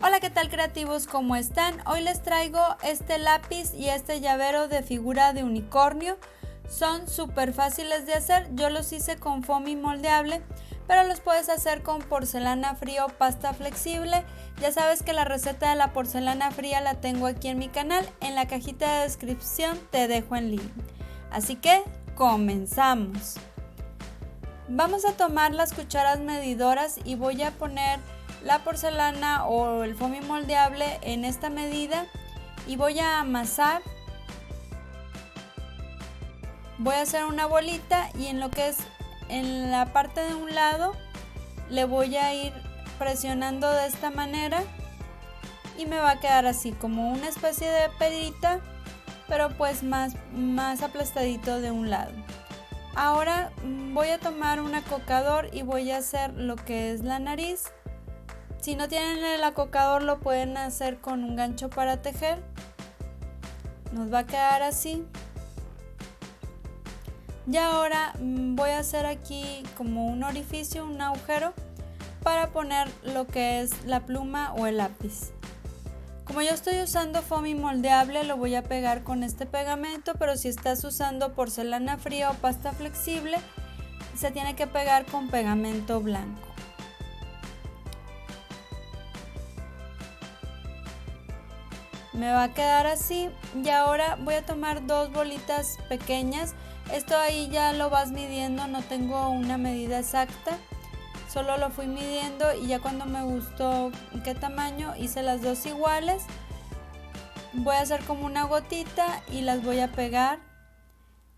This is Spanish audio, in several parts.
Hola, ¿qué tal creativos? ¿Cómo están? Hoy les traigo este lápiz y este llavero de figura de unicornio. Son súper fáciles de hacer, yo los hice con foamy moldeable, pero los puedes hacer con porcelana fría o pasta flexible. Ya sabes que la receta de la porcelana fría la tengo aquí en mi canal, en la cajita de descripción te dejo el link. Así que comenzamos. Vamos a tomar las cucharas medidoras y voy a poner la porcelana o el foamy moldeable en esta medida y voy a amasar. Voy a hacer una bolita y en lo que es en la parte de un lado le voy a ir presionando de esta manera y me va a quedar así como una especie de perita, pero pues más aplastadito de un lado. Ahora voy a tomar un acocador y voy a hacer lo que es la nariz. Si no tienen el acocador lo pueden hacer con un gancho para tejer. Nos va a quedar así. Y ahora voy a hacer aquí como un orificio, un agujero para poner lo que es la pluma o el lápiz. Como yo estoy usando foamy moldeable lo voy a pegar con este pegamento, pero si estás usando porcelana fría o pasta flexible se tiene que pegar con pegamento blanco. Me va a quedar así y ahora voy a tomar dos bolitas pequeñas. Esto ahí ya lo vas midiendo, no tengo una medida exacta, solo lo fui midiendo y ya cuando me gustó qué tamaño hice las dos iguales. Voy a hacer como una gotita y las voy a pegar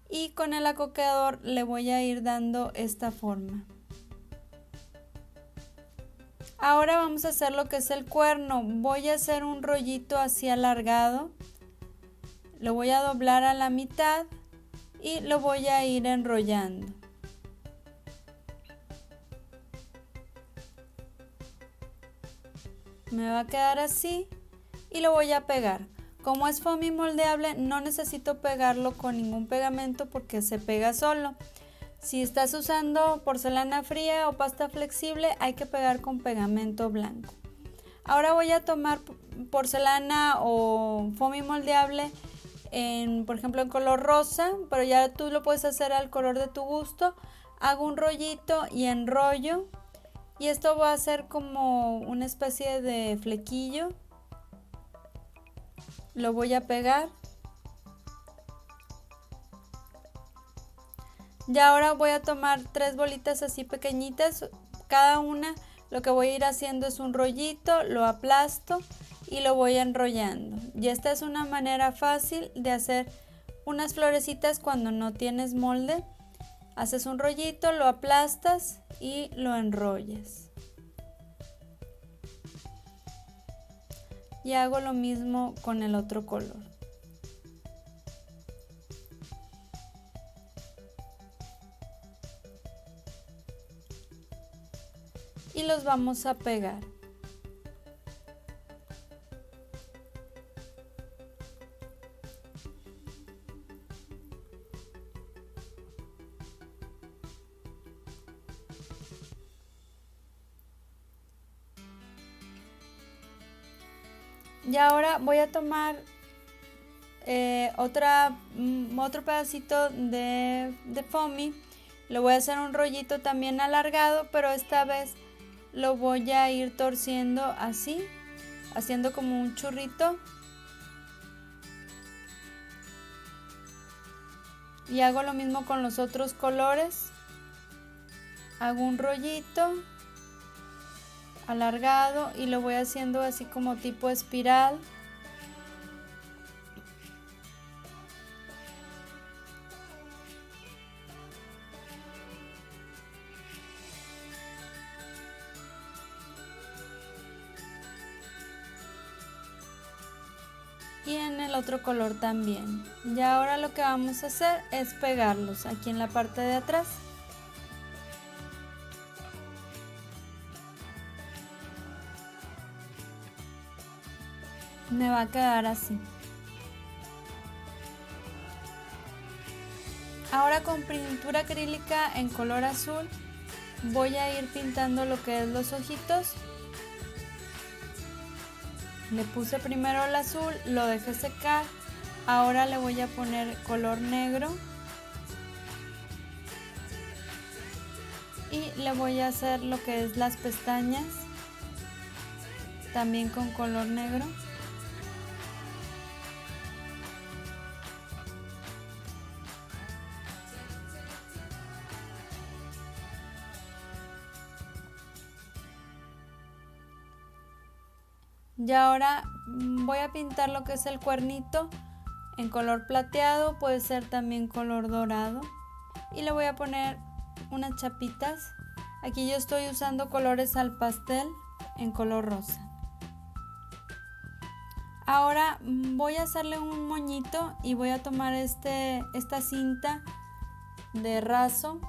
y con el acocador le voy a ir dando esta forma. Ahora vamos a hacer lo que es el cuerno. Voy a hacer un rollito así alargado, lo voy a doblar a la mitad y lo voy a ir enrollando. Me va a quedar así y lo voy a pegar. Como es foamy moldeable no necesito pegarlo con ningún pegamento porque se pega solo. Si estás usando porcelana fría o pasta flexible hay que pegar con pegamento blanco. Ahora voy a tomar porcelana o foamy moldeable por ejemplo en color rosa, pero ya tú lo puedes hacer al color de tu gusto. Hago un rollito y enrollo y esto va a ser como una especie de flequillo. Lo voy a pegar. Y ahora voy a tomar tres bolitas así pequeñitas, cada una lo que voy a ir haciendo es un rollito, lo aplasto y lo voy enrollando. Y esta es una manera fácil de hacer unas florecitas cuando no tienes molde. Haces un rollito, lo aplastas y lo enrollas. Y hago lo mismo con el otro color. Y los vamos a pegar. Y ahora voy a tomar otro pedacito de foamy. Lo voy a hacer un rollito también alargado, pero esta vez lo voy a ir torciendo así, haciendo como un churrito. Y hago lo mismo con los otros colores. Hago un rollito alargado y lo voy haciendo así como tipo espiral. Y en el otro color también. Y ahora lo que vamos a hacer es pegarlos aquí en la parte de atrás. Me va a quedar así. Ahora con pintura acrílica en color azul voy a ir pintando lo que es los ojitos. Le puse primero el azul, lo dejé secar. Ahora le voy a poner color negro. Y le voy a hacer lo que es las pestañas. También con color negro. Y ahora voy a pintar lo que es el cuernito en color plateado, puede ser también color dorado. Y le voy a poner unas chapitas. Aquí yo estoy usando colores al pastel en color rosa. Ahora voy a hacerle un moñito y voy a tomar esta cinta de raso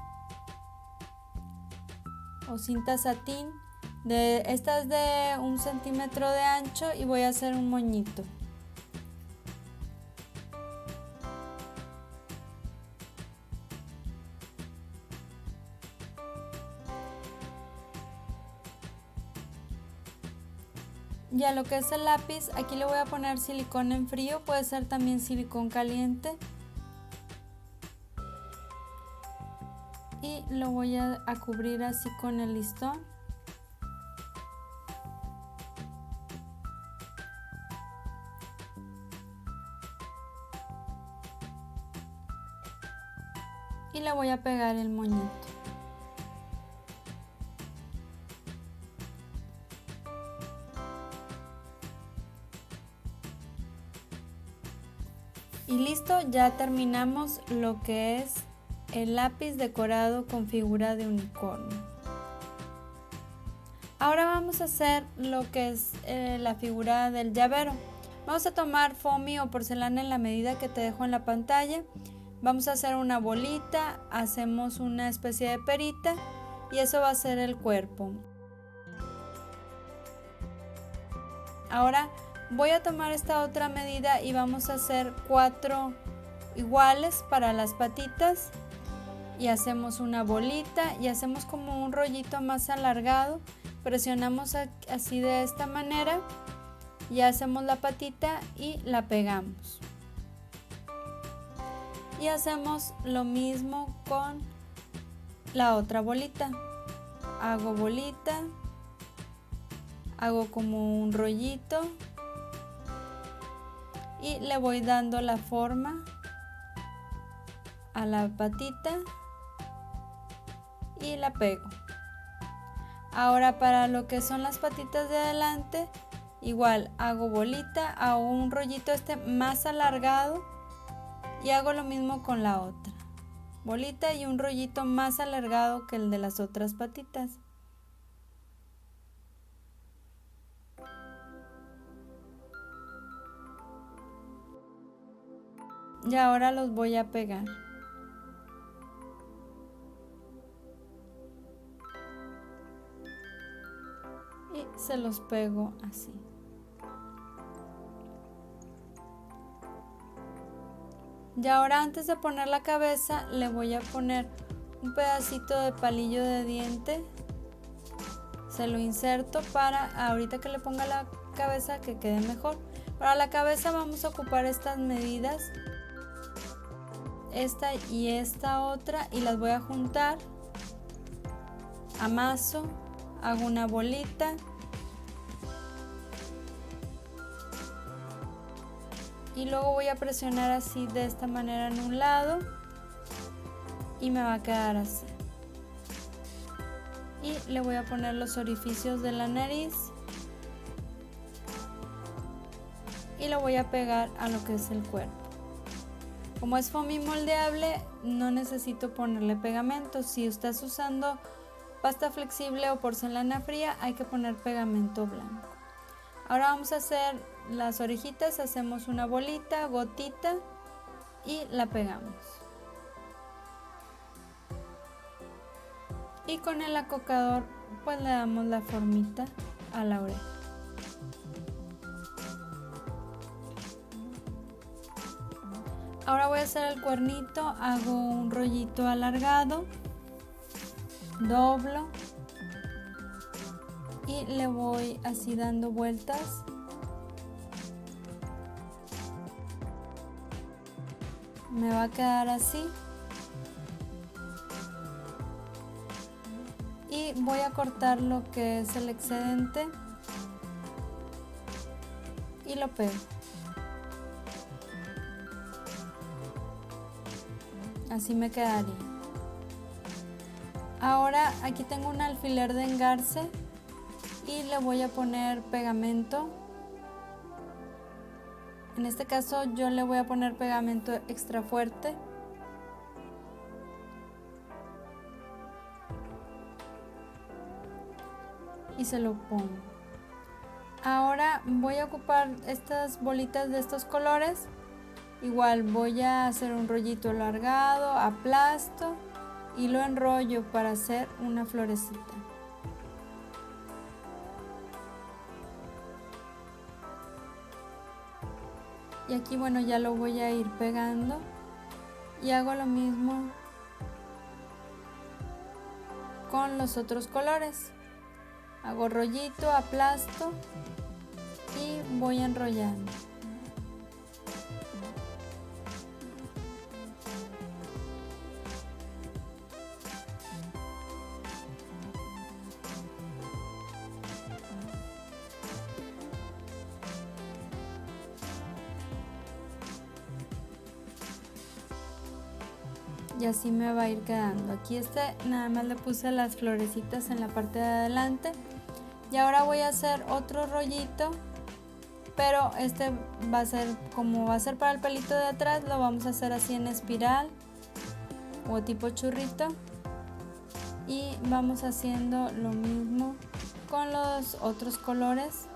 o cinta satín. Esta es de 1 centímetro de ancho y voy a hacer un moñito. Y a lo que es el lápiz, aquí le voy a poner silicón en frío, puede ser también silicón caliente. Y lo voy a cubrir así con el listón. Y le voy a pegar el moñito. Y listo, ya terminamos lo que es el lápiz decorado con figura de unicornio. Ahora vamos a hacer lo que es la figura del llavero. Vamos a tomar foamy o porcelana en la medida que te dejo en la pantalla. Vamos a hacer una bolita, hacemos una especie de perita y eso va a ser el cuerpo. Ahora voy a tomar esta otra medida y vamos a hacer 4 iguales para las patitas y hacemos una bolita y hacemos como un rollito más alargado. Presionamos así de esta manera y hacemos la patita y la pegamos. Y hacemos lo mismo con la otra bolita. Hago bolita, hago como un rollito y le voy dando la forma a la patita y la pego. Ahora para lo que son las patitas de adelante, igual hago bolita, hago un rollito más alargado y hago lo mismo con la otra. Bolita y un rollito más alargado que el de las otras patitas. Y ahora los voy a pegar. Y se los pego así. Y ahora antes de poner la cabeza le voy a poner un pedacito de palillo de diente. Se lo inserto para ahorita que le ponga la cabeza que quede mejor. Para la cabeza vamos a ocupar estas medidas. Esta y esta otra y las voy a juntar. Amaso, hago una bolita. Y luego voy a presionar así de esta manera en un lado y me va a quedar así. Y le voy a poner los orificios de la nariz y lo voy a pegar a lo que es el cuerpo. Como es foamy moldeable, no necesito ponerle pegamento. Si estás usando pasta flexible o porcelana fría, hay que poner pegamento blanco. Ahora vamos a hacer las orejitas, hacemos una bolita, gotita y la pegamos. Y con el acocador pues le damos la formita a la oreja. Ahora voy a hacer el cuernito, hago un rollito alargado, doblo y le voy así dando vueltas Me va a quedar así. Y voy a cortar lo que es el excedente y lo pego. Así me quedaría. Ahora aquí tengo un alfiler de engarce y le voy a poner pegamento. En este caso yo le voy a poner pegamento extra fuerte. Y se lo pongo. Ahora voy a ocupar estas bolitas de estos colores. Igual voy a hacer un rollito alargado, aplasto y lo enrollo para hacer una florecita. Y aquí bueno, ya lo voy a ir pegando y hago lo mismo con los otros colores. Hago rollito, aplasto y voy enrollando. Y así me va a ir quedando. Aquí nada más le puse las florecitas en la parte de adelante. Y ahora voy a hacer otro rollito, pero este va a ser, como va a ser para el pelito de atrás, lo vamos a hacer así en espiral o tipo churrito. Y vamos haciendo lo mismo con los otros colores.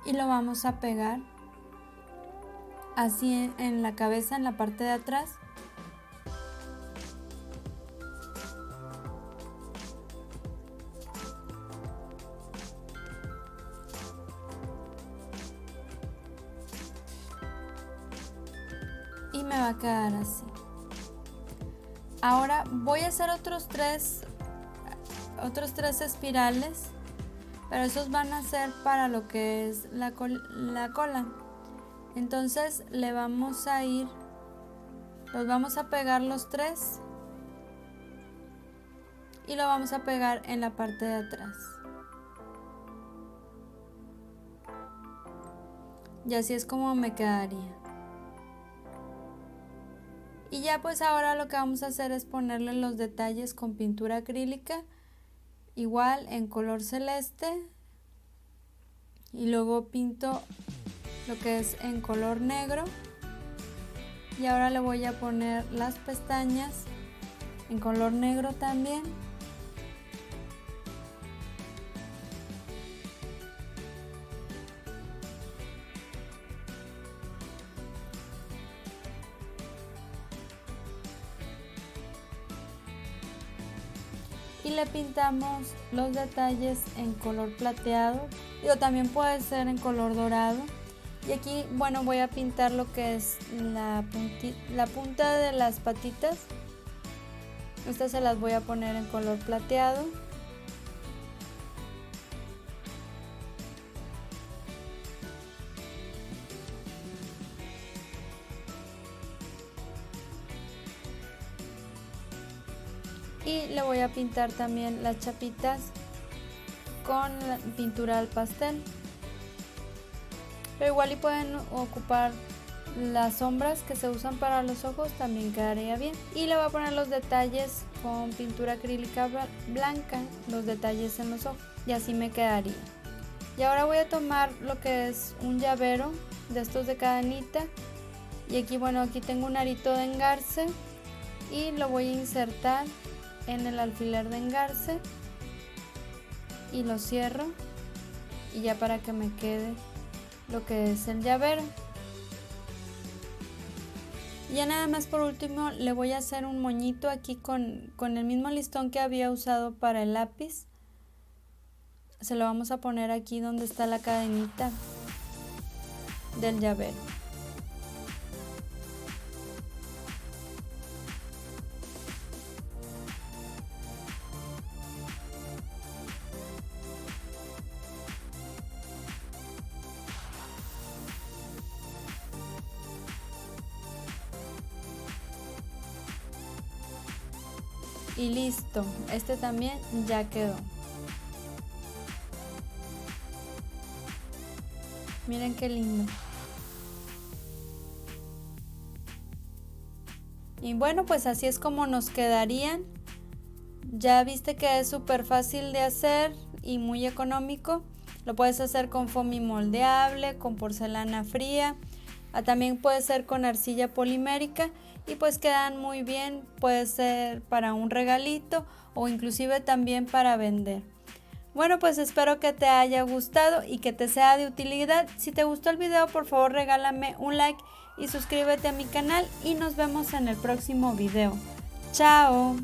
Y lo vamos a pegar así en la cabeza, en la parte de atrás. Y me va a quedar así. Ahora voy a hacer otros tres espirales, pero esos van a ser para lo que es la cola. Entonces los vamos a pegar los tres y lo vamos a pegar en la parte de atrás. Y así es como me quedaría. Y ya pues ahora lo que vamos a hacer es ponerle los detalles con pintura acrílica, igual en color celeste, y luego pinto lo que es en color negro. Y ahora le voy a poner las pestañas en color negro también. Y le pintamos los detalles en color plateado, también puede ser en color dorado. Y aquí bueno, voy a pintar lo que es la punta de las patitas. Estas se las voy a poner en color plateado. Y le voy a pintar también las chapitas con pintura al pastel. Pero igual y pueden ocupar las sombras que se usan para los ojos, también quedaría bien. Y le voy a poner los detalles con pintura acrílica blanca, los detalles en los ojos, y así me quedaría. Y ahora voy a tomar lo que es un llavero de estos de cadenita. Y aquí bueno, aquí tengo un arito de engarce y lo voy a insertar en el alfiler de engarce y lo cierro, y ya para que me quede lo que es el llavero. Y ya nada más por último le voy a hacer un moñito aquí con el mismo listón que había usado para el lápiz. Se lo vamos a poner aquí donde está la cadenita del llavero. Y listo, este también ya quedó. Miren qué lindo. Y bueno, pues así es como nos quedarían. Ya viste que es súper fácil de hacer y muy económico. Lo puedes hacer con foamy moldeable, con porcelana fría. También puede ser con arcilla polimérica y pues quedan muy bien. Puede ser para un regalito o inclusive también para vender. Bueno, pues espero que te haya gustado y que te sea de utilidad. Si te gustó el video, por favor regálame un like y suscríbete a mi canal y nos vemos en el próximo video. ¡Chao!